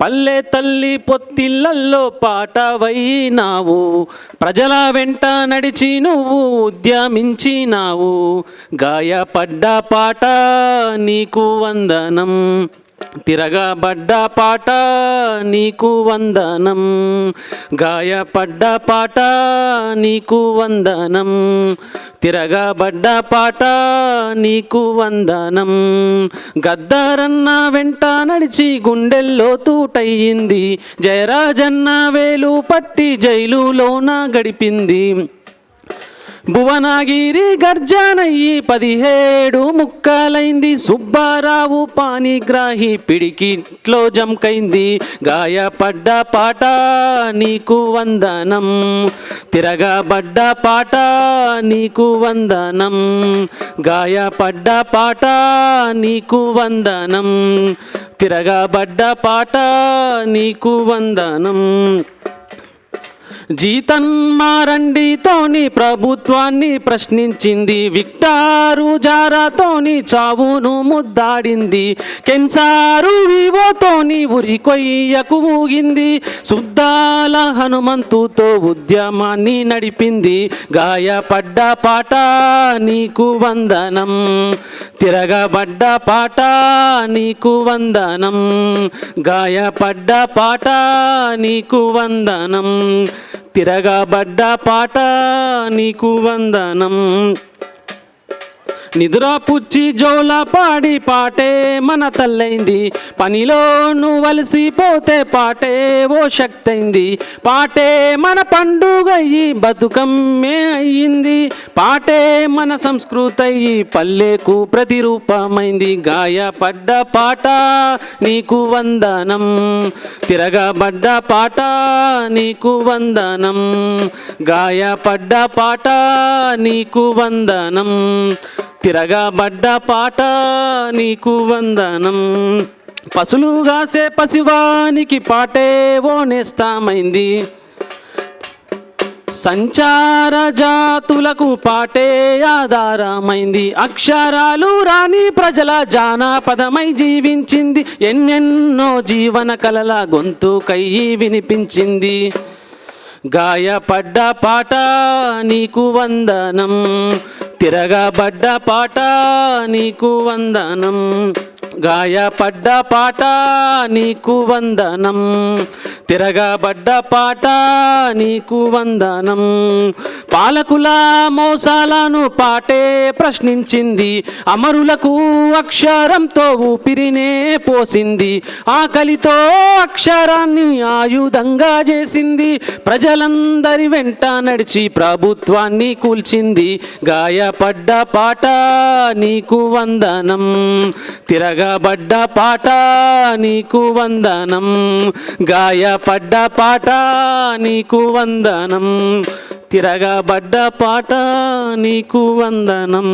పల్లె తల్లి పొత్తిళ్ళల్లో పాటవైనావు, ప్రజల వెంట నడిచి నువ్వు ఉద్యమించినావు. గాయపడ్డ పాట నీకు వందనం, తిరగబడ్డ పాట నీకు వందనం. గాయపడ్డ పాట నీకు వందనం, తిరగబడ్డ పాట నీకు వందనం. గద్దరన్న వెంట నడిచి గుండెల్లో తూటయ్యింది, జయరాజన్న వేలు పట్టి జైలులోన గడిపింది. భువనగిరి గర్జనయ్యి 17 ముక్కలైంది, సుబ్బారావు పాణిగ్రాహి పిడికిట్లో జంకైంది. గాయపడ్డ పాట నీకు వందనం, తిరగబడ్డ పాట నీకు వందనం. గాయపడ్డ పాట నీకు వందనం, తిరగబడ్డ పాట నీకు వందనం. జీతన్మారండితోని ప్రభుత్వాన్ని ప్రశ్నించింది, విక్టారు జారాతోని చావును ముద్దాడింది. కెన్సారు వివోతోని ఉరి కొయ్యకు ఊగింది, సుద్దాల హనుమంతుతో ఉద్యమాన్ని నడిపింది. గాయపడ్డ పాట నీకు వందనం, తిరగబడ్డ పాట నీకు వందనం. గాయపడ్డ పాట నీకు వందనం, తిరగబడ్డ పాట నీకు వందనం. నిద్రపుచ్చి జోల పాడి పాటే మన తల్లైంది, పనిలో నువ్వు వలసిపోతే పాటే ఓ శక్తైంది. పాటే మన పండుగయ్యి బతుకమ్మే అయ్యింది, పాటే మన సంస్కృతి అయ్యి పల్లెకు ప్రతిరూపమైంది. గాయపడ్డ పాట నీకు వందనం, తిరగబడ్డ పాట నీకు వందనం. గాయపడ్డ పాట నీకు వందనం, తిరగబడ్డ పాట నీకు వందనం. పసులుగాసే పసివానికి పాటే ఓనేస్తామైంది, సంచార జాతులకు పాటే ఆధారమైంది. అక్షరాలు రాని ప్రజల జానపదమై జీవించింది, ఎన్నెన్నో జీవన కలల గొంతుకై వినిపించింది. గాయపడ్డ పాట నీకు వందనం, తిరగబడ్డ పాట నీకు వందనం. గాయపడ్డ పాట నీకు వందనం, తిరగబడ్డ పాట నీకు వందనం. పాలకుల మోసాలను పాటే ప్రశ్నించింది, అమరులకు అక్షరంతో ఊపిరినే పోసింది. ఆకలితో అక్షరాన్ని ఆయుధంగా చేసింది, ప్రజలందరి వెంట నడిచి ప్రభుత్వాన్ని కూల్చింది. గాయపడ్డ పాట నీకు వందనం, తిరగబడ్డ పాట నీకు వందనం. గాయపడ్డ పాట నీకు వందనం, తిరగబడ్డ పాట నీకు వందనం.